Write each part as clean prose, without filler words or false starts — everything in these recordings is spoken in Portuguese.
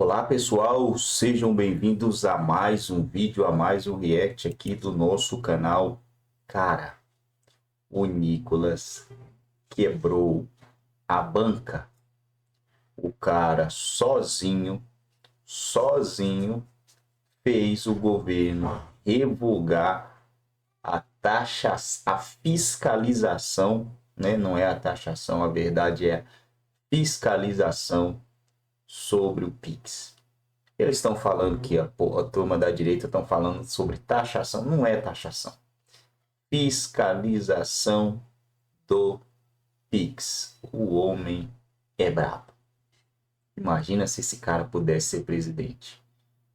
Olá pessoal, sejam bem-vindos a mais um vídeo, a mais um react aqui do nosso canal. Cara, o Nicolas quebrou a banca. O cara sozinho fez o governo revogar a taxa, a fiscalização, né? Não é a taxação, a verdade é a fiscalização sobre o Pix. Eles estão falando que a turma da direita estão falando sobre taxação. Não é taxação. Fiscalização do Pix. O homem é brabo. Imagina se esse cara pudesse ser presidente.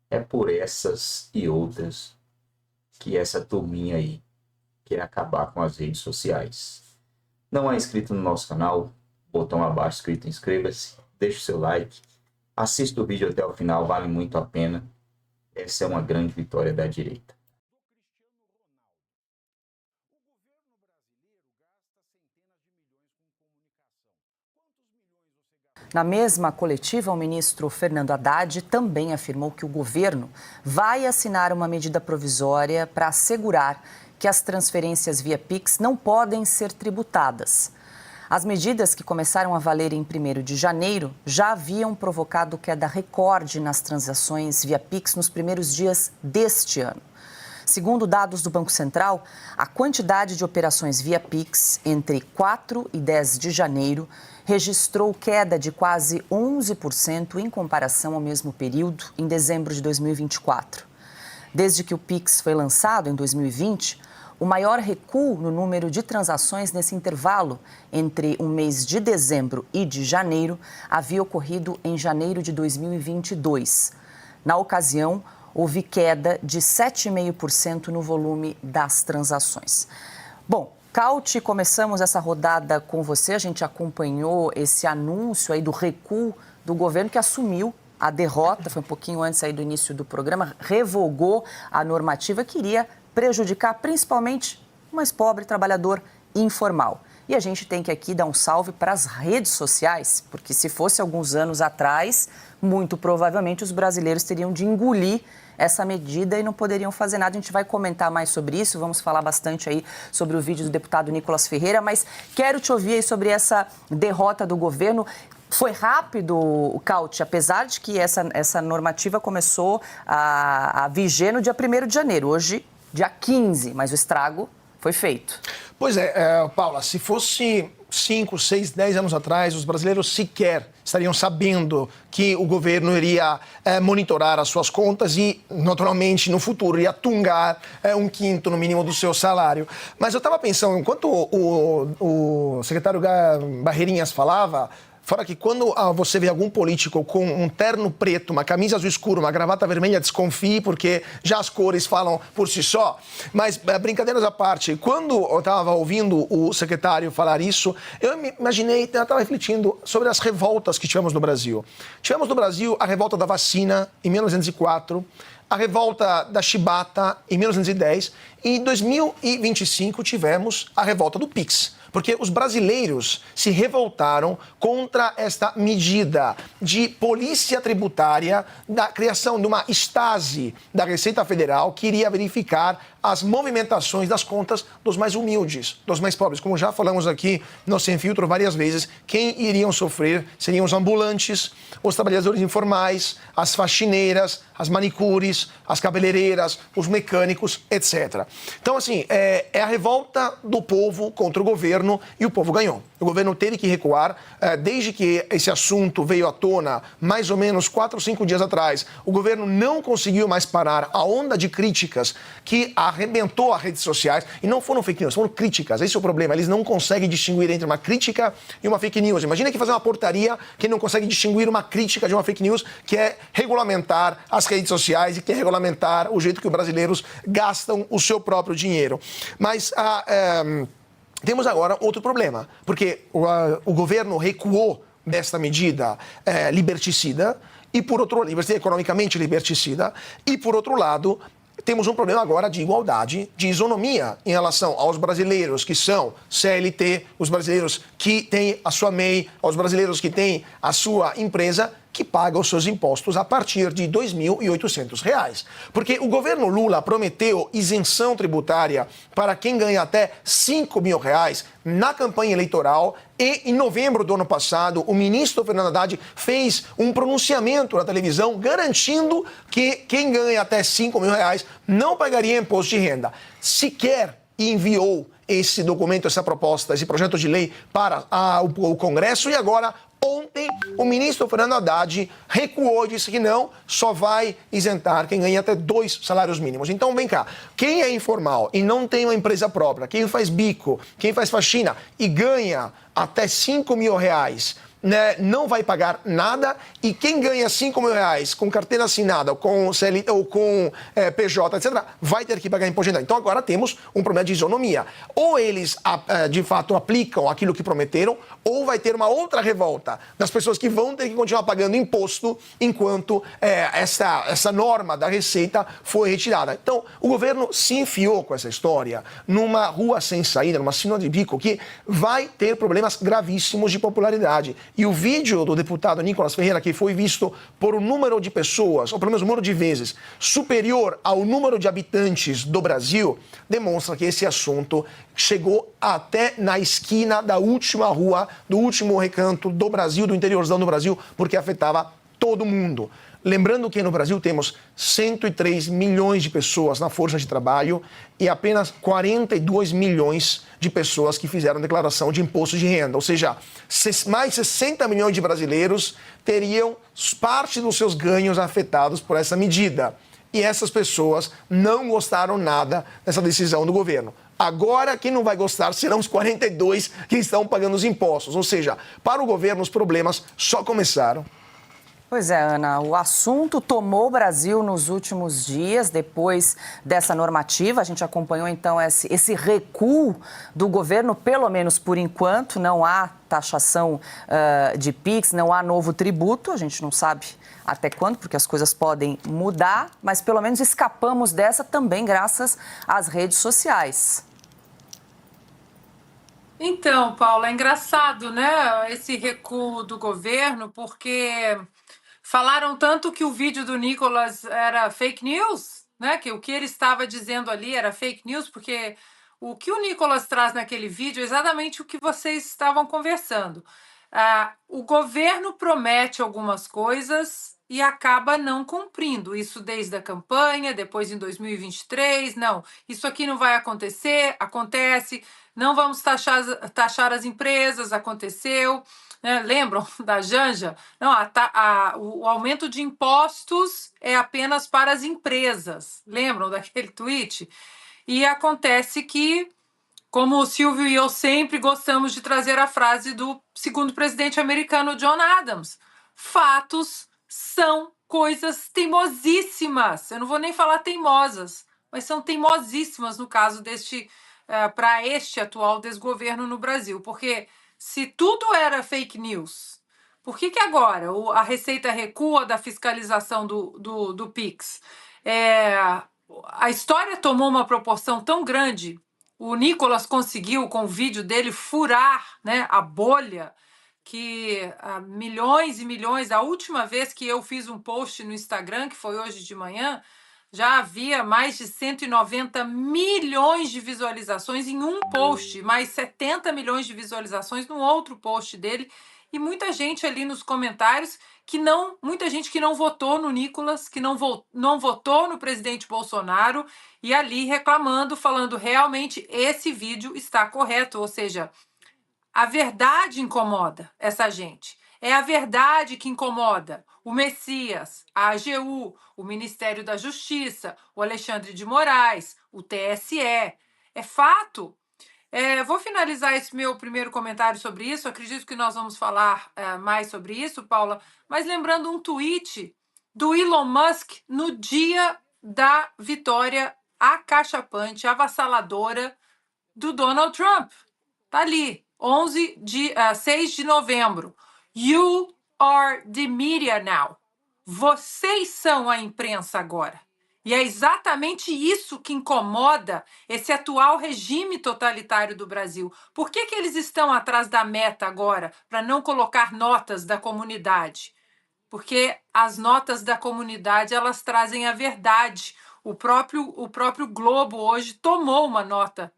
É por essas e outras que essa turminha aí quer acabar com as redes sociais. Não é inscrito no nosso canal? Botão abaixo escrito inscreva-se. Deixe o seu like. Assista o vídeo até o final, vale muito a pena. Essa é uma grande vitória da direita. Na mesma coletiva, o ministro Fernando Haddad também afirmou que o governo vai assinar uma medida provisória para assegurar que as transferências via Pix não podem ser tributadas. As medidas, que começaram a valer em 1º de janeiro, já haviam provocado queda recorde nas transações via Pix nos primeiros dias deste ano. Segundo dados do Banco Central, a quantidade de operações via Pix entre 4 e 10 de janeiro registrou queda de quase 11% em comparação ao mesmo período em dezembro de 2024. Desde que o Pix foi lançado em 2020, o maior recuo no número de transações nesse intervalo entre o mês de dezembro e de janeiro havia ocorrido em janeiro de 2022. Na ocasião, houve queda de 7,5% no volume das transações. Bom, Cauti, começamos essa rodada com você. A gente acompanhou esse anúncio aí do recuo do governo que assumiu a derrota, foi um pouquinho antes aí do início do programa, revogou a normativa que iria prejudicar principalmente o mais pobre trabalhador informal. E a gente tem que aqui dar um salve para as redes sociais, porque se fosse alguns anos atrás, muito provavelmente os brasileiros teriam de engolir essa medida e não poderiam fazer nada. A gente vai comentar mais sobre isso, vamos falar bastante aí sobre o vídeo do deputado Nicolas Ferreira, mas quero te ouvir aí sobre essa derrota do governo. Foi rápido, Cauti, apesar de que essa normativa começou a viger no dia 1º de janeiro, hoje dia 15, mas o estrago foi feito. Pois é, Paula, se fosse 5, 6, 10 anos atrás, os brasileiros sequer estariam sabendo que o governo iria monitorar as suas contas e, naturalmente, no futuro iria tungar 1/5 no mínimo do seu salário. Mas eu estava pensando, enquanto o secretário Barreirinhas falava, fora que quando você vê algum político com um terno preto, uma camisa azul escuro, uma gravata vermelha, desconfie, porque já as cores falam por si só. Mas, brincadeiras à parte, quando eu estava ouvindo o secretário falar isso, eu me imaginei, eu estava refletindo sobre as revoltas que tivemos no Brasil. Tivemos no Brasil a revolta da vacina, em 1904, a revolta da chibata, em 1910, e em 2025 tivemos a revolta do Pix. Porque os brasileiros se revoltaram contra esta medida de polícia tributária, da criação de uma Stasi da Receita Federal que iria verificar as movimentações das contas dos mais humildes, dos mais pobres. Como já falamos aqui no Sem Filtro várias vezes, quem iriam sofrer seriam os ambulantes, os trabalhadores informais, as faxineiras, as manicures, as cabeleireiras, os mecânicos, etc. Então, assim, é a revolta do povo contra o governo e o povo ganhou. O governo teve que recuar. Desde que esse assunto veio à tona, mais ou menos 4 ou 5 dias atrás, o governo não conseguiu mais parar a onda de críticas que arrebentou as redes sociais. E não foram fake news, foram críticas. Esse é o problema. Eles não conseguem distinguir entre uma crítica e uma fake news. Imagina que fazer uma portaria que não consegue distinguir uma crítica de uma fake news, que é regulamentar as redes sociais e que é regulamentar o jeito que os brasileiros gastam o seu próprio dinheiro. Mas temos agora outro problema, porque o governo recuou desta medida liberticida, e por outro lado, economicamente liberticida, e por outro lado, temos um problema agora de igualdade, de isonomia em relação aos brasileiros que são CLT, os brasileiros que têm a sua MEI, aos brasileiros que têm a sua empresa que paga os seus impostos a partir de R$ 2.800. Porque o governo Lula prometeu isenção tributária para quem ganha até R$ 5.000 na campanha eleitoral e, em novembro do ano passado, o ministro Fernando Haddad fez um pronunciamento na televisão garantindo que quem ganha até R$ 5.000 não pagaria imposto de renda. Sequer enviou esse documento, essa proposta, esse projeto de lei para o Congresso e agora, ontem, o ministro Fernando Haddad recuou e disse que não, só vai isentar quem ganha até 2 salários mínimos. Então, vem cá, quem é informal e não tem uma empresa própria, quem faz bico, quem faz faxina e ganha até R$ 5.000, né, não vai pagar nada, e quem ganha R$ 5.000 com carteira assinada, com CLT ou com PJ, etc., vai ter que pagar imposto de renda. Então agora temos um problema de isonomia. Ou eles, de fato, aplicam aquilo que prometeram, ou vai ter uma outra revolta das pessoas que vão ter que continuar pagando imposto enquanto essa norma da Receita foi retirada. Então, o governo se enfiou com essa história numa rua sem saída, numa sinuca de bico, que vai ter problemas gravíssimos de popularidade. E o vídeo do deputado Nicolas Ferreira, que foi visto por um número de pessoas, ou pelo menos um número de vezes, superior ao número de habitantes do Brasil, demonstra que esse assunto chegou até na esquina da última rua, do último recanto do Brasil, do interiorzão do Brasil, porque afetava todo mundo. Lembrando que no Brasil temos 103 milhões de pessoas na força de trabalho e apenas 42 milhões de pessoas que fizeram declaração de imposto de renda. Ou seja, mais 60 milhões de brasileiros teriam parte dos seus ganhos afetados por essa medida. E essas pessoas não gostaram nada dessa decisão do governo. Agora, quem não vai gostar serão os 42 que estão pagando os impostos. Ou seja, para o governo, os problemas só começaram. Pois é, Ana, o assunto tomou o Brasil nos últimos dias, depois dessa normativa. A gente acompanhou, então, esse recuo do governo, pelo menos por enquanto. Não há taxação de PIX, não há novo tributo. A gente não sabe até quando, porque as coisas podem mudar, mas pelo menos escapamos dessa também graças às redes sociais. Então, Paula, é engraçado, né, esse recuo do governo, porque falaram tanto que o vídeo do Nicolas era fake news, né, que o que ele estava dizendo ali era fake news, porque o que o Nicolas traz naquele vídeo é exatamente o que vocês estavam conversando. O governo promete algumas coisas e acaba não cumprindo. Isso desde a campanha, depois em 2023, não, isso aqui não vai acontecer, acontece, não vamos taxar as empresas, aconteceu. Né? Lembram da Janja? Não, o aumento de impostos é apenas para as empresas. Lembram daquele tweet? E acontece que, como o Silvio e eu sempre gostamos de trazer a frase do segundo presidente americano, John Adams, fatos são coisas teimosíssimas. Eu não vou nem falar teimosas, mas são teimosíssimas no caso para este atual desgoverno no Brasil. Porque se tudo era fake news, por que agora a Receita recua da fiscalização do PIX? A história tomou uma proporção tão grande. O Nicolas conseguiu, com o vídeo dele, furar, né, a bolha que milhões e milhões... A última vez que eu fiz um post no Instagram, que foi hoje de manhã, já havia mais de 190 milhões de visualizações em um post, mais 70 milhões de visualizações num outro post dele, e muita gente ali nos comentários muita gente que não votou no Nicolas, que não votou no presidente Bolsonaro, e ali reclamando, falando realmente esse vídeo está correto, ou seja, a verdade incomoda essa gente. É a verdade que incomoda o Messias, a AGU, o Ministério da Justiça, o Alexandre de Moraes, o TSE. É fato. Vou finalizar esse meu primeiro comentário sobre isso. Acredito que nós vamos falar mais sobre isso, Paula. Mas lembrando um tweet do Elon Musk no dia da vitória acachapante, avassaladora do Donald Trump. Tá ali, 6 de novembro. You are the media now. Vocês são a imprensa agora. E é exatamente isso que incomoda esse atual regime totalitário do Brasil. Por que eles estão atrás da meta agora, para não colocar notas da comunidade? porque as notas da comunidade, elas trazem a verdade. O próprio Globo hoje tomou uma nota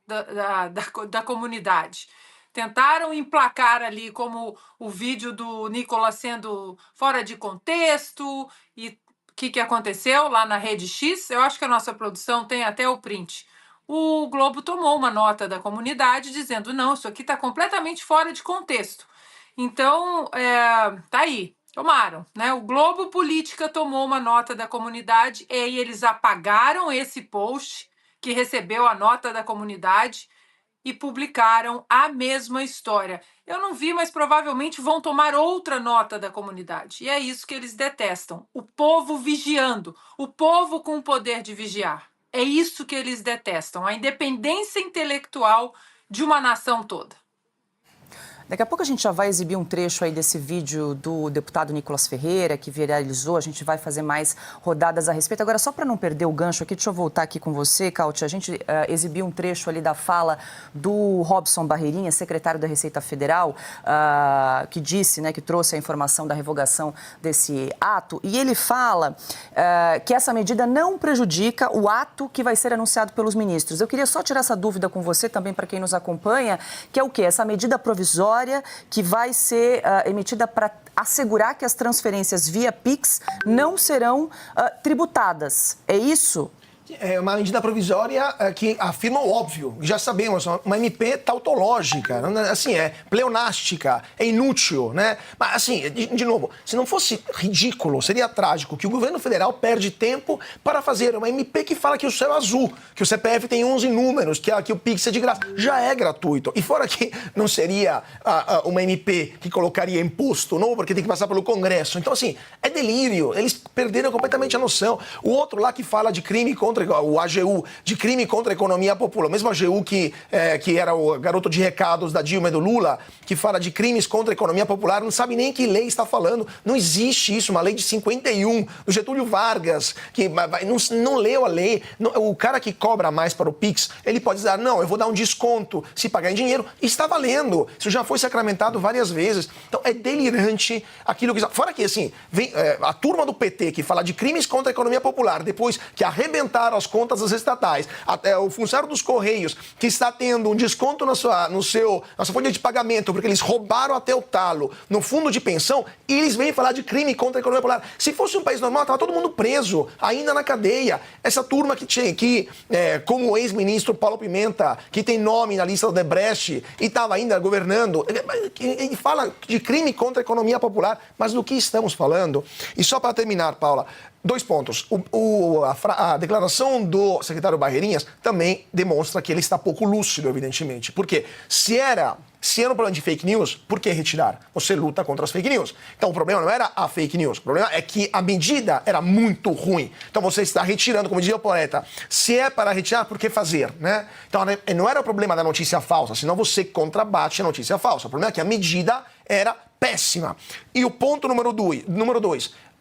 da comunidade. Tentaram emplacar ali como o vídeo do Nicolas sendo fora de contexto. E o que aconteceu lá na Rede X? Eu acho que a nossa produção tem até o print. O Globo tomou uma nota da comunidade dizendo, não, isso aqui está completamente fora de contexto. Então, tá aí. Tomaram, né? O Globo Política tomou uma nota da comunidade e aí eles apagaram esse post que recebeu a nota da comunidade e publicaram a mesma história. Eu não vi, mas provavelmente vão tomar outra nota da comunidade. E é isso que eles detestam. O povo vigiando, o povo com o poder de vigiar. É isso que eles detestam, a independência intelectual de uma nação toda. Daqui a pouco a gente já vai exibir um trecho aí desse vídeo do deputado Nicolas Ferreira, que viralizou. A gente vai fazer mais rodadas a respeito. Agora, só para não perder o gancho aqui, deixa eu voltar aqui com você, Cauti. A gente exibiu um trecho ali da fala do Robson Barreirinha, secretário da Receita Federal, que disse, né, que trouxe a informação da revogação desse ato. E ele fala que essa medida não prejudica o ato que vai ser anunciado pelos ministros. Eu queria só tirar essa dúvida com você também, para quem nos acompanha, que é o quê? Essa medida provisória que vai ser emitida para assegurar que as transferências via Pix não serão tributadas. É isso? É uma medida provisória que afirma o óbvio, já sabemos, uma MP tautológica, assim, é pleonástica, é inútil, né? Mas, assim, de novo, se não fosse ridículo, seria trágico que o governo federal perde tempo para fazer uma MP que fala que o céu é azul, que o CPF tem 11 números, que o Pix é de graça. Já é gratuito. E fora que não seria uma MP que colocaria imposto, não, porque tem que passar pelo Congresso. Então, assim, é delírio. Eles perderam completamente a noção. O outro lá que fala de crime contra o AGU, de crime contra a economia popular, o mesmo AGU que era o garoto de recados da Dilma e do Lula, que fala de crimes contra a economia popular, não sabe nem que lei está falando. Não existe isso, uma lei de 51, do Getúlio Vargas, que não leu a lei. O cara que cobra mais para o Pix, ele pode dizer, não, eu vou dar um desconto se pagar em dinheiro. E está valendo. Isso já foi sacramentado várias vezes. Então é delirante aquilo que... Fora que, assim, vem a turma do PT que fala de crimes contra a economia popular, depois que arrebentaram as contas das estatais, até o funcionário dos Correios, que está tendo um desconto na sua folha de pagamento, porque eles roubaram até o talo no fundo de pensão, e eles vêm falar de crime contra a economia popular. Se fosse um país normal, estava todo mundo preso, ainda na cadeia. Essa turma que tinha aqui, como o ex-ministro Paulo Pimenta, que tem nome na lista do Debrecht, e estava ainda governando, ele fala de crime contra a economia popular, mas do que estamos falando? E só para terminar, Paula, 2 pontos. A declaração do secretário Barreirinhas também demonstra que ele está pouco lúcido, evidentemente. Porque se era um problema de fake news, por que retirar? Você luta contra as fake news. Então o problema não era a fake news, o problema é que a medida era muito ruim. Então você está retirando, como dizia o poeta, se é para retirar, por que fazer? Né? Então não era o problema da notícia falsa, senão você contrabate a notícia falsa. O problema é que a medida era péssima. E o ponto número 2,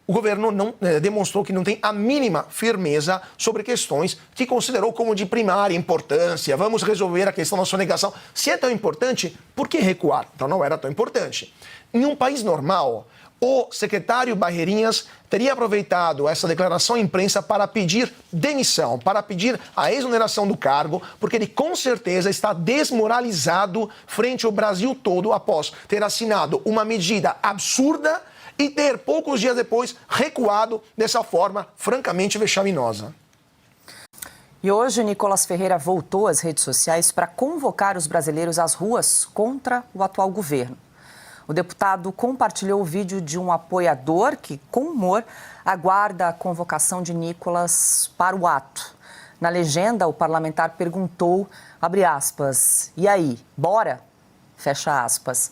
o governo não demonstrou que não tem a mínima firmeza sobre questões que considerou como de primária importância. Vamos resolver a questão da sonegação. Se é tão importante, por que recuar? Então não era tão importante. Em um país normal, o secretário Barreirinhas teria aproveitado essa declaração à imprensa para pedir demissão, para pedir a exoneração do cargo, porque ele com certeza está desmoralizado frente ao Brasil todo após ter assinado uma medida absurda e ter, poucos dias depois, recuado dessa forma francamente vexaminosa. E hoje, Nicolas Ferreira voltou às redes sociais para convocar os brasileiros às ruas contra o atual governo. O deputado compartilhou o vídeo de um apoiador que, com humor, aguarda a convocação de Nicolas para o ato. Na legenda, o parlamentar perguntou, abre aspas, e aí, bora? Fecha aspas.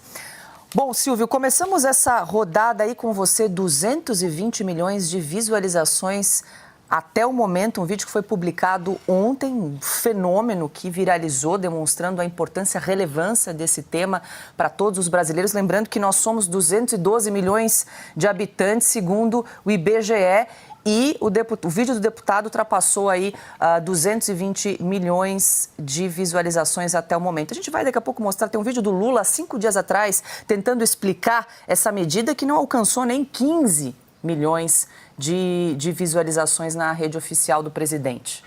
Bom, Silvio, começamos essa rodada aí com você, 220 milhões de visualizações até o momento, um vídeo que foi publicado ontem, um fenômeno que viralizou, demonstrando a importância, a relevância desse tema para todos os brasileiros. Lembrando que nós somos 212 milhões de habitantes, segundo o IBGE, e o vídeo do deputado ultrapassou aí 220 milhões de visualizações até o momento. A gente vai daqui a pouco mostrar, tem um vídeo do Lula 5 dias atrás, tentando explicar essa medida que não alcançou nem 15 milhões de visualizações na rede oficial do presidente.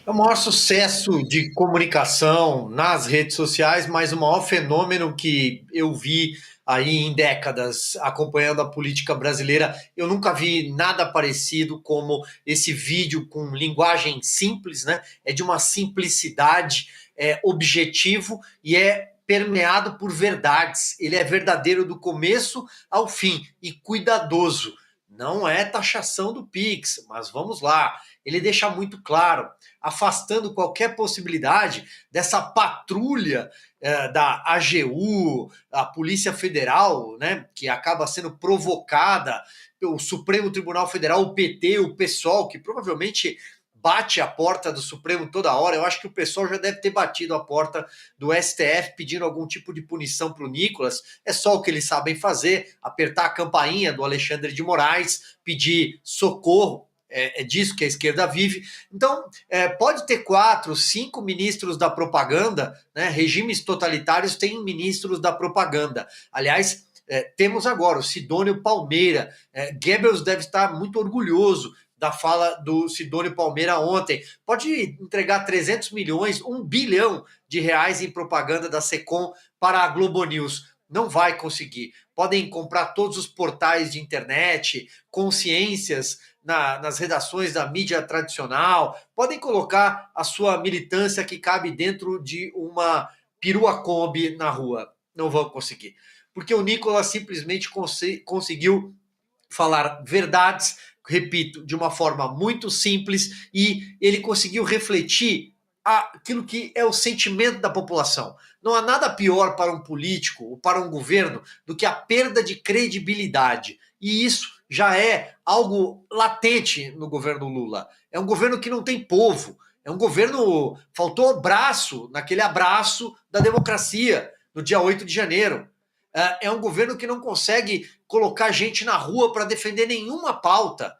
É o maior sucesso de comunicação nas redes sociais, mas o maior fenômeno que eu vi aí em décadas acompanhando a política brasileira. Eu nunca vi nada parecido como esse vídeo com linguagem simples, né? É de uma simplicidade, é objetivo e é permeado por verdades. Ele é verdadeiro do começo ao fim e cuidadoso. Não é taxação do Pix, mas vamos lá. Ele deixa muito claro, afastando qualquer possibilidade dessa patrulha da AGU, a Polícia Federal, né, que acaba sendo provocada pelo Supremo Tribunal Federal, o PT, o PSOL, que provavelmente bate a porta do Supremo toda hora. Eu acho que o PSOL já deve ter batido a porta do STF pedindo algum tipo de punição para o Nicolas. É só o que eles sabem fazer, apertar a campainha do Alexandre de Moraes, pedir socorro. É disso que a esquerda vive. Então, pode ter 4, 5 ministros da propaganda, né? Regimes totalitários têm ministros da propaganda. Aliás, temos agora o Sidônio Palmeira. Goebbels deve estar muito orgulhoso da fala do Sidônio Palmeira ontem. Pode entregar 300 milhões, 1 bilhão de reais em propaganda da Secom para a Globo News. Não vai conseguir. Podem comprar todos os portais de internet, consciências nas redações da mídia tradicional, podem colocar a sua militância que cabe dentro de uma perua Kombi na rua. Não vão conseguir. Porque o Nicolas simplesmente conseguiu falar verdades, repito, de uma forma muito simples, e ele conseguiu refletir aquilo que é o sentimento da população. Não há nada pior para um político ou para um governo do que a perda de credibilidade. E isso já é algo latente no governo Lula. É um governo que não tem povo. É um governo... Faltou braço naquele abraço da democracia no dia 8 de janeiro. É um governo que não consegue colocar gente na rua para defender nenhuma pauta.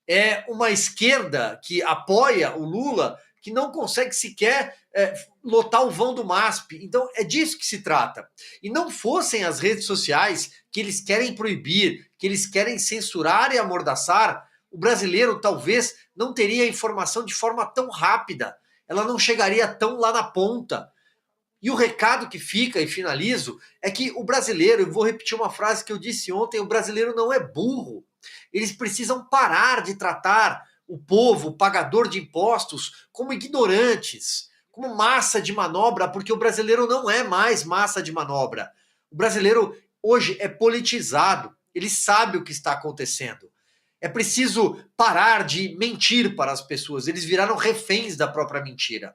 É uma esquerda que apoia o Lula que não consegue sequer lotar o vão do MASP. Então, é disso que se trata. E não fossem as redes sociais que eles querem proibir, que eles querem censurar e amordaçar, o brasileiro talvez não teria a informação de forma tão rápida. Ela não chegaria tão lá na ponta. E o recado que fica, e finalizo, é que o brasileiro, eu vou repetir uma frase que eu disse ontem, o brasileiro não é burro. Eles precisam parar de tratar o povo, o pagador de impostos, como ignorantes, como massa de manobra, porque o brasileiro não é mais massa de manobra. O brasileiro hoje é politizado, ele sabe o que está acontecendo. É preciso parar de mentir para as pessoas, eles viraram reféns da própria mentira.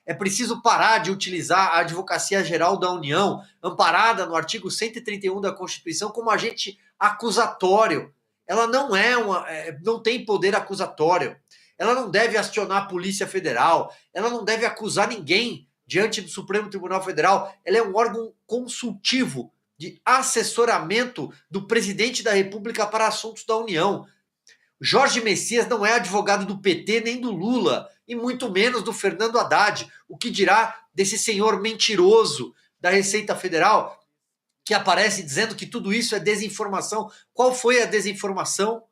É preciso parar de utilizar a Advocacia Geral da União, amparada no artigo 131 da Constituição, como agente acusatório. Ela não tem poder acusatório. Ela não deve acionar a Polícia Federal. Ela não deve acusar ninguém diante do Supremo Tribunal Federal. Ela é um órgão consultivo de assessoramento do presidente da República para assuntos da União. Jorge Messias não é advogado do PT nem do Lula, e muito menos do Fernando Haddad. O que dirá desse senhor mentiroso da Receita Federal que aparece dizendo que tudo isso é desinformação? Qual foi a desinformação?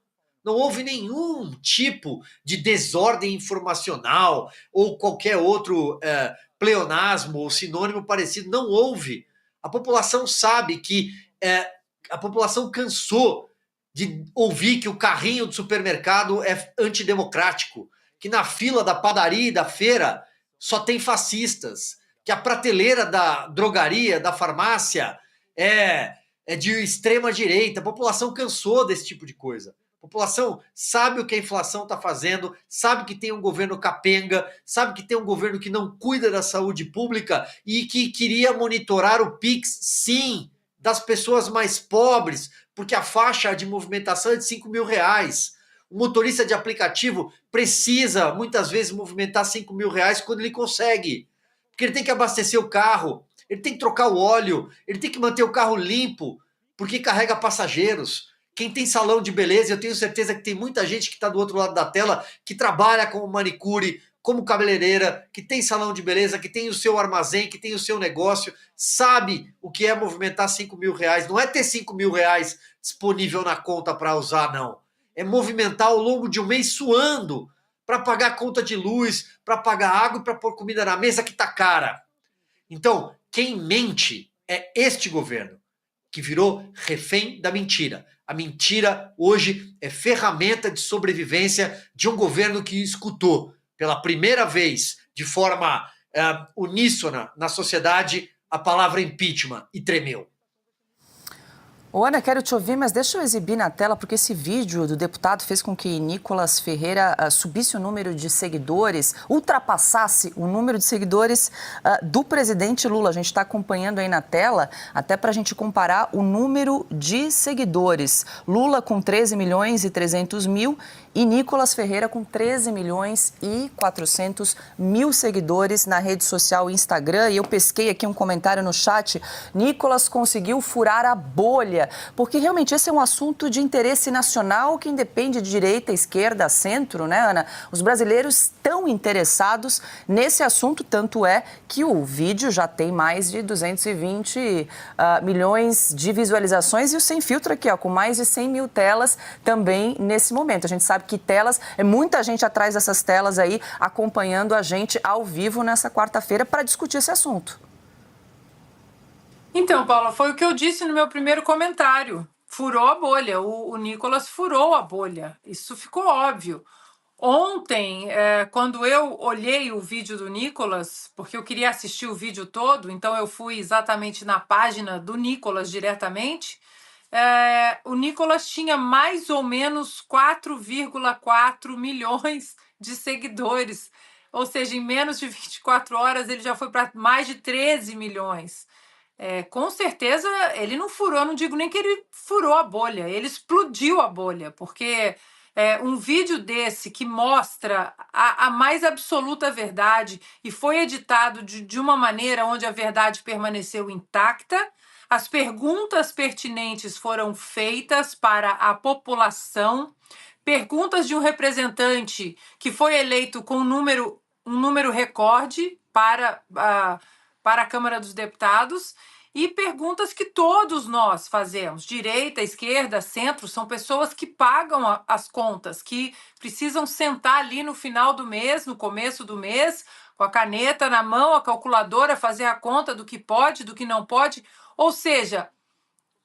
Não houve nenhum tipo de desordem informacional ou qualquer outro pleonasmo ou sinônimo parecido. Não houve. A população sabe que a população cansou de ouvir que o carrinho do supermercado é antidemocrático, que na fila da padaria e da feira só tem fascistas, que a prateleira da drogaria, da farmácia é de extrema direita. A população cansou desse tipo de coisa. A população sabe o que a inflação está fazendo, sabe que tem um governo capenga, sabe que tem um governo que não cuida da saúde pública e que queria monitorar o PIX, sim, das pessoas mais pobres, porque a faixa de movimentação é de 5 mil reais. O motorista de aplicativo precisa, muitas vezes, movimentar 5 mil reais quando ele consegue. Porque ele tem que abastecer o carro, ele tem que trocar o óleo, ele tem que manter o carro limpo, porque carrega passageiros. Quem tem salão de beleza, eu tenho certeza que tem muita gente que está do outro lado da tela, que trabalha como manicure, como cabeleireira, que tem salão de beleza, que tem o seu armazém, que tem o seu negócio, sabe o que é movimentar 5 mil reais. Não é ter 5 mil reais disponível na conta para usar, não. É movimentar ao longo de um mês suando para pagar a conta de luz, para pagar água e para pôr comida na mesa que tá cara. Então, quem mente é este governo, que virou refém da mentira. A mentira hoje é ferramenta de sobrevivência de um governo que escutou pela primeira vez, de forma uníssona na sociedade, a palavra impeachment e tremeu. Ô, Ana, quero te ouvir, mas deixa eu exibir na tela, porque esse vídeo do deputado fez com que Nicolas Ferreira subisse o número de seguidores, ultrapassasse o número de seguidores do presidente Lula. A gente está acompanhando aí na tela, até para a gente comparar o número de seguidores. Lula com 13 milhões e 300 mil e Nicolas Ferreira com 13 milhões e 400 mil seguidores na rede social Instagram. E eu pesquei aqui um comentário no chat. Nicolas conseguiu furar a bolha, porque realmente esse é um assunto de interesse nacional que independe de direita, esquerda, centro, né, Ana? Os brasileiros estão interessados nesse assunto, tanto é que o vídeo já tem mais de 220 milhões de visualizações e o Sem Filtro aqui, ó, com mais de 100 mil telas também nesse momento. A gente sabe que telas, é muita gente atrás dessas telas aí acompanhando a gente ao vivo nessa quarta-feira para discutir esse assunto. Então, Paula, foi o que eu disse no meu primeiro comentário. Furou a bolha, o Nicolas furou a bolha, isso ficou óbvio. Ontem, quando eu olhei o vídeo do Nicolas, porque eu queria assistir o vídeo todo, então eu fui exatamente na página do Nicolas diretamente, o Nicolas tinha mais ou menos 4,4 milhões de seguidores, ou seja, em menos de 24 horas ele já foi para mais de 13 milhões. Com certeza ele não furou, não digo nem que ele furou a bolha, ele explodiu a bolha, porque um vídeo desse que mostra a mais absoluta verdade e foi editado de uma maneira onde a verdade permaneceu intacta, as perguntas pertinentes foram feitas para a população, perguntas de um representante que foi eleito com um número recorde para a Câmara dos Deputados, e perguntas que todos nós fazemos, direita, esquerda, centro, são pessoas que pagam as contas, que precisam sentar ali no final do mês, no começo do mês, com a caneta na mão, a calculadora, fazer a conta do que pode, do que não pode. Ou seja,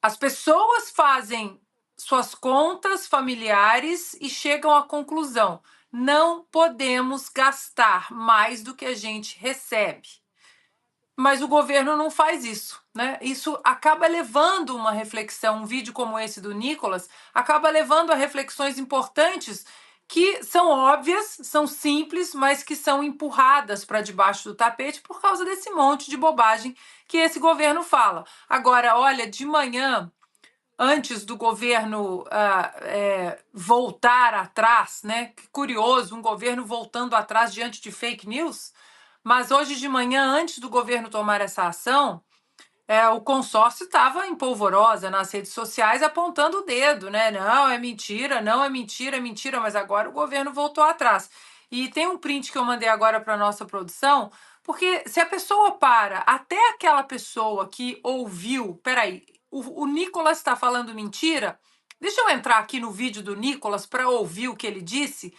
as pessoas fazem suas contas familiares e chegam à conclusão: não podemos gastar mais do que a gente recebe. Mas o governo não faz isso, né? Isso acaba levando uma reflexão, um vídeo como esse do Nicolas, acaba levando a reflexões importantes que são óbvias, são simples, mas que são empurradas para debaixo do tapete por causa desse monte de bobagem que esse governo fala. Agora, olha, de manhã, antes do governo voltar atrás, né? Que curioso, um governo voltando atrás diante de fake news. Mas hoje de manhã, antes do governo tomar essa ação, o consórcio estava em polvorosa nas redes sociais apontando o dedo, né? Não, é mentira, não é mentira, é mentira, mas agora o governo voltou atrás. E tem um print que eu mandei agora para a nossa produção, porque se a pessoa para, até aquela pessoa que ouviu, peraí, o Nicolas está falando mentira, deixa eu entrar aqui no vídeo do Nicolas para ouvir o que ele disse,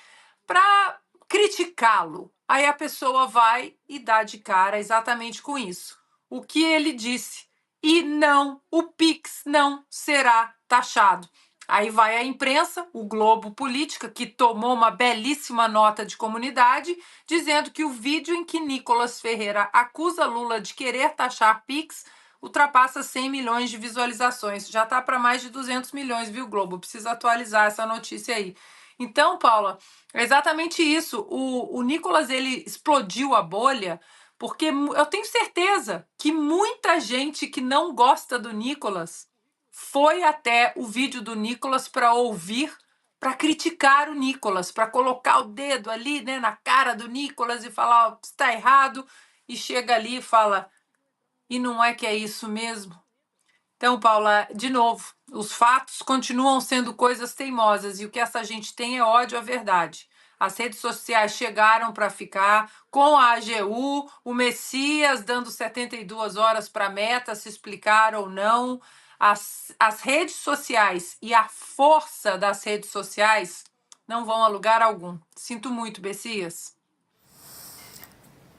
para criticá-lo. Aí a pessoa vai e dá de cara exatamente com isso. O que ele disse. E não, o Pix não será taxado. Aí vai a imprensa, o Globo Política, que tomou uma belíssima nota de comunidade, dizendo que o vídeo em que Nicolas Ferreira acusa Lula de querer taxar Pix ultrapassa 100 milhões de visualizações. Já está para mais de 200 milhões, viu, Globo? Precisa atualizar essa notícia aí. Então, Paula, é exatamente isso. O Nicolas, ele explodiu a bolha porque eu tenho certeza que muita gente que não gosta do Nicolas foi até o vídeo do Nicolas para ouvir, para criticar o Nicolas, para colocar o dedo ali, né, na cara do Nicolas e falar, está errado, e chega ali e fala, e não é que é isso mesmo? Então, Paula, de novo, os fatos continuam sendo coisas teimosas e o que essa gente tem é ódio à verdade. As redes sociais chegaram para ficar, com a AGU, o Messias dando 72 horas para a Meta se explicar ou não, As redes sociais e a força das redes sociais não vão a lugar algum. Sinto muito, Bessias.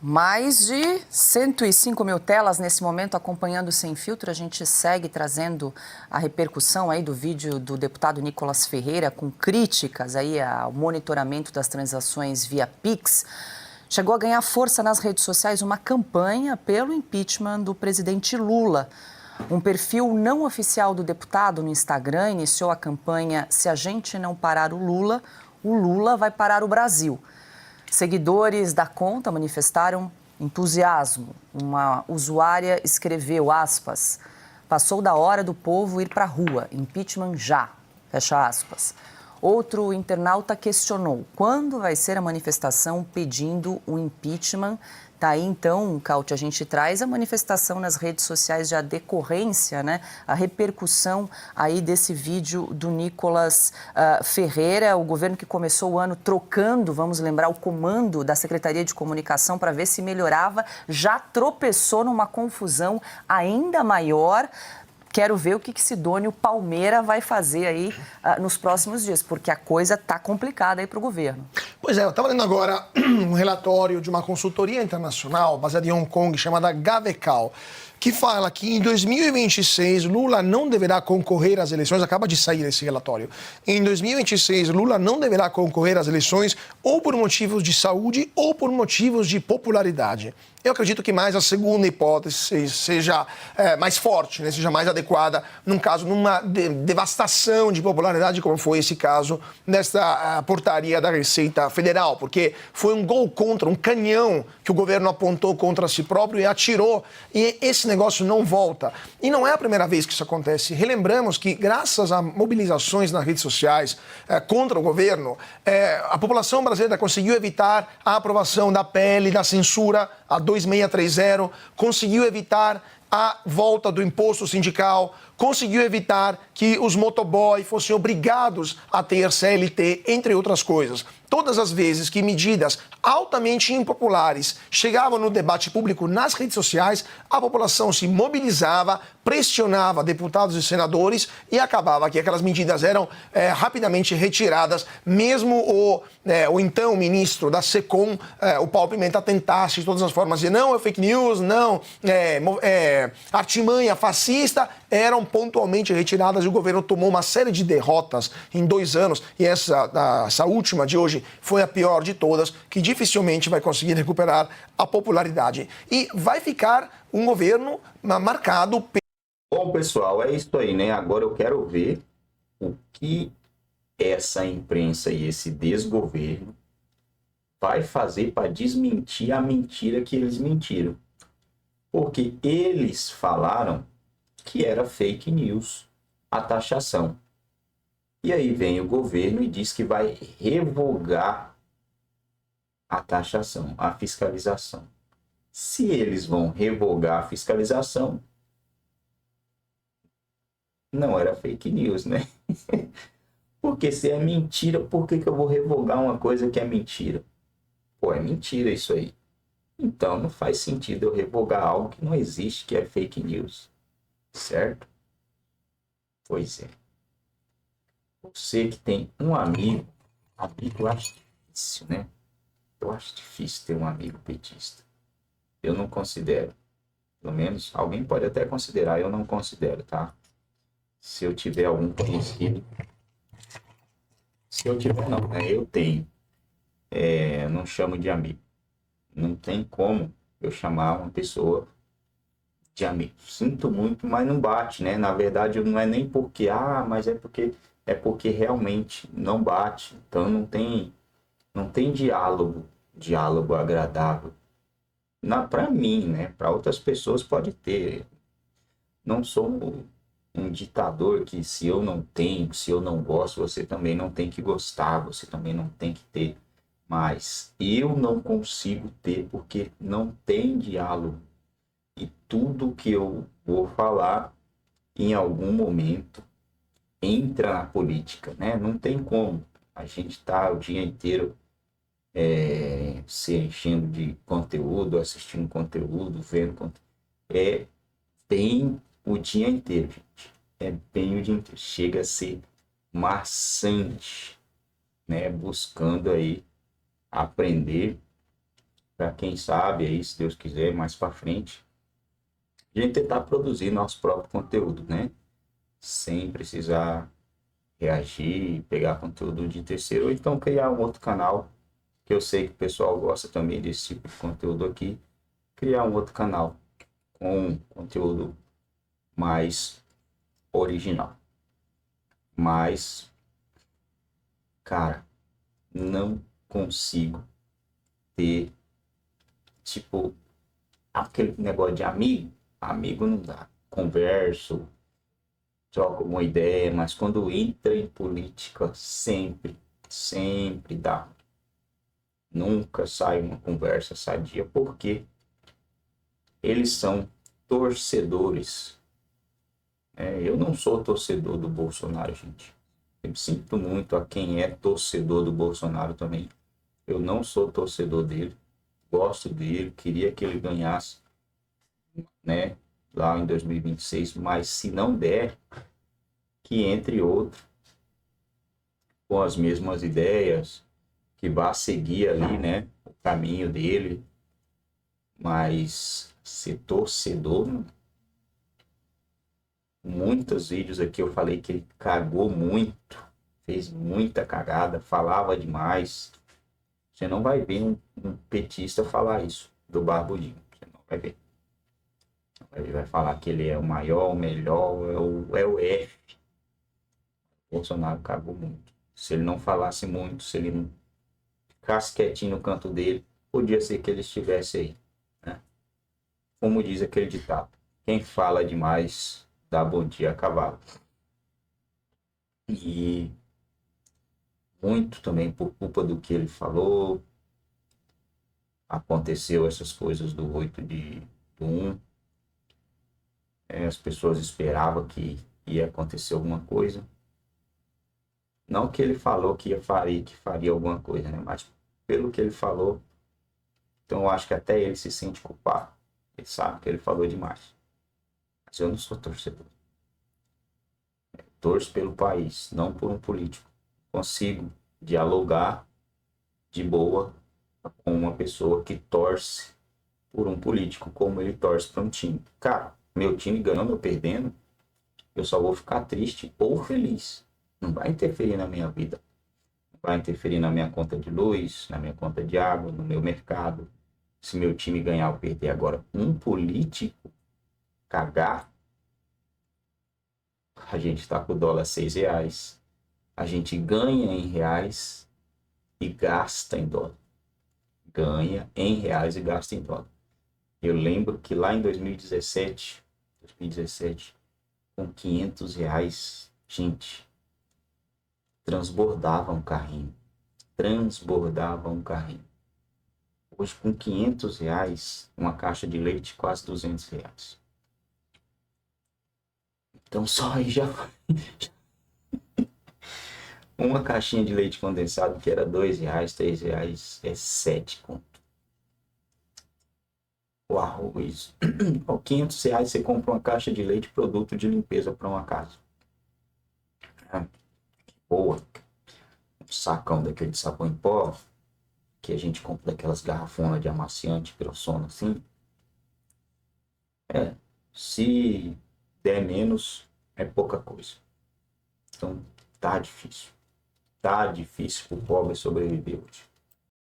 Mais de 105 mil telas nesse momento acompanhando Sem Filtro. A gente segue trazendo a repercussão aí do vídeo do deputado Nicolas Ferreira com críticas aí ao monitoramento das transações via Pix. Chegou a ganhar força nas redes sociais uma campanha pelo impeachment do presidente Lula. Um perfil não oficial do deputado no Instagram iniciou a campanha "Se a gente não parar o Lula vai parar o Brasil". Seguidores da conta manifestaram entusiasmo. Uma usuária escreveu, aspas, "Passou da hora do povo ir para a rua, impeachment já", fecha aspas. Outro internauta questionou, quando vai ser a manifestação pedindo o impeachment? Tá aí, então, Cauti, a gente traz a manifestação nas redes sociais de a decorrência, né? A repercussão aí desse vídeo do Nicolas Ferreira, o governo que começou o ano trocando, vamos lembrar, o comando da Secretaria de Comunicação para ver se melhorava, já tropeçou numa confusão ainda maior. Quero ver o que Sidônio Palmeira vai fazer aí nos próximos dias, porque a coisa está complicada aí para o governo. Pois é, eu estava lendo agora um relatório de uma consultoria internacional baseada em Hong Kong, chamada Gavecal, que fala que em 2026 Lula não deverá concorrer às eleições, acaba de sair esse relatório. Em 2026 Lula não deverá concorrer às eleições ou por motivos de saúde ou por motivos de popularidade. Eu acredito que mais a segunda hipótese seja mais forte, né? Seja mais adequada num caso, numa devastação de popularidade, como foi esse caso nesta portaria da Receita Federal, porque foi um gol contra, um canhão que o governo apontou contra si próprio e atirou, e esse negócio não volta. E não é a primeira vez que isso acontece. Relembramos que, graças a mobilizações nas redes sociais contra o governo, a população brasileira conseguiu evitar a aprovação da PL da censura, a 2630, conseguiu evitar a volta do imposto sindical, conseguiu evitar que os motoboys fossem obrigados a ter CLT, entre outras coisas. Todas as vezes que medidas altamente impopulares chegavam no debate público nas redes sociais, a população se mobilizava, pressionava deputados e senadores e acabava que aquelas medidas eram rapidamente retiradas, mesmo o então ministro da SECOM, o Paulo Pimenta, tentasse de todas as formas dizer não, é fake news, não, artimanha fascista, eram pontualmente retiradas e o governo tomou uma série de derrotas em 2 anos e essa última de hoje foi a pior de todas, que dificilmente vai conseguir recuperar a popularidade. E vai ficar um governo marcado... Bom, pessoal, é isso aí, né? Agora eu quero ver o que essa imprensa e esse desgoverno vai fazer para desmentir a mentira que eles mentiram. Porque eles falaram que era fake news a taxação. E aí vem o governo e diz que vai revogar a taxação, a fiscalização. Se eles vão revogar a fiscalização, não era fake news, né? Porque se é mentira, por que eu vou revogar uma coisa que é mentira? Pô, é mentira isso aí. Então não faz sentido eu revogar algo que não existe, que é fake news. Certo? Pois é. Você que tem um amigo eu acho difícil, né? Eu acho difícil ter um amigo petista. Eu não considero. Pelo menos alguém pode até considerar, eu não considero, tá? Se eu tiver algum conhecido. Se eu tiver, não, né? Eu tenho. Eu não chamo de amigo. Não tem como eu chamar uma pessoa de amigo. Sinto muito, mas não bate, né? Na verdade, não é nem porque, mas é porque realmente não bate. Então não tem diálogo agradável. Para mim, né? Para outras pessoas pode ter. Não sou um ditador que se eu não gosto, você também não tem que gostar, você também não tem que ter. Mas eu não consigo ter porque não tem diálogo. E tudo que eu vou falar, em algum momento, entra na política, né? Não tem como. A gente tá o dia inteiro se enchendo de conteúdo, assistindo conteúdo, vendo conteúdo. Tem o dia inteiro, gente. é bem o dia inteiro. Chega a ser maçante, né? Buscando aí aprender, para quem sabe aí, se Deus quiser, mais para frente, a gente tentar produzir nosso próprio conteúdo, né? Sem precisar reagir, pegar conteúdo de terceiro, ou então criar um outro canal, que eu sei que o pessoal gosta também desse tipo de conteúdo aqui, criar um outro canal com conteúdo mais original. Mas, cara, não consigo ter, tipo, aquele negócio de amigo. Amigo não dá. Converso, troco uma ideia, mas quando entra em política, sempre dá. Nunca sai uma conversa sadia, porque eles são torcedores. Eu não sou torcedor do Bolsonaro, gente. Eu sinto muito a quem é torcedor do Bolsonaro também. Eu não sou torcedor dele. Gosto dele, queria que ele ganhasse, né, lá em 2026, mas se não der, que entre outro com as mesmas ideias, que vá seguir ali, né, o caminho dele, mas ser torcedor, muitos vídeos aqui eu falei que ele cagou muito, fez muita cagada, falava demais. Você não vai ver um petista falar isso do Barbudinho, você não vai ver. Ele vai falar que ele é o maior, o melhor, é o F. O Bolsonaro cagou muito. Se ele não falasse muito, se ele não ficasse quietinho no canto dele, podia ser que ele estivesse aí, né? Como diz aquele ditado, quem fala demais dá bom dia a cavalo. E muito também por culpa do que ele falou, aconteceu essas coisas do 8/1. As pessoas esperavam que ia acontecer alguma coisa. Não que ele falou que faria alguma coisa, né? Mas pelo que ele falou, então eu acho que até ele se sente culpado. Ele sabe que ele falou demais. Mas eu não sou torcedor. Eu torço pelo país, não por um político. Consigo dialogar de boa com uma pessoa que torce por um político, como ele torce para um time. Cara, meu time ganhando ou perdendo, eu só vou ficar triste ou feliz. Não vai interferir na minha vida. Não vai interferir na minha conta de luz, na minha conta de água, no meu mercado. Se meu time ganhar ou perder. Agora, um político cagar, a gente está com o dólar R$ 6. A gente ganha em reais e gasta em dólar. Ganha em reais e gasta em dólar. Eu lembro que lá em 2017, com R$ 500, gente, transbordava um carrinho. Hoje, com R$ 500, uma caixa de leite, quase R$ 200. Então, só aí já uma caixinha de leite condensado, que era R$ 2, R$ 3, é 7 conto. O arroz, com R$ 500 você compra uma caixa de leite, produto de limpeza para uma casa. Boa. Um sacão daquele de sabão em pó, que a gente compra daquelas garrafonas de amaciante grossona assim. Se der menos, é pouca coisa. Então, tá difícil. Tá difícil pro pobre sobreviver hoje.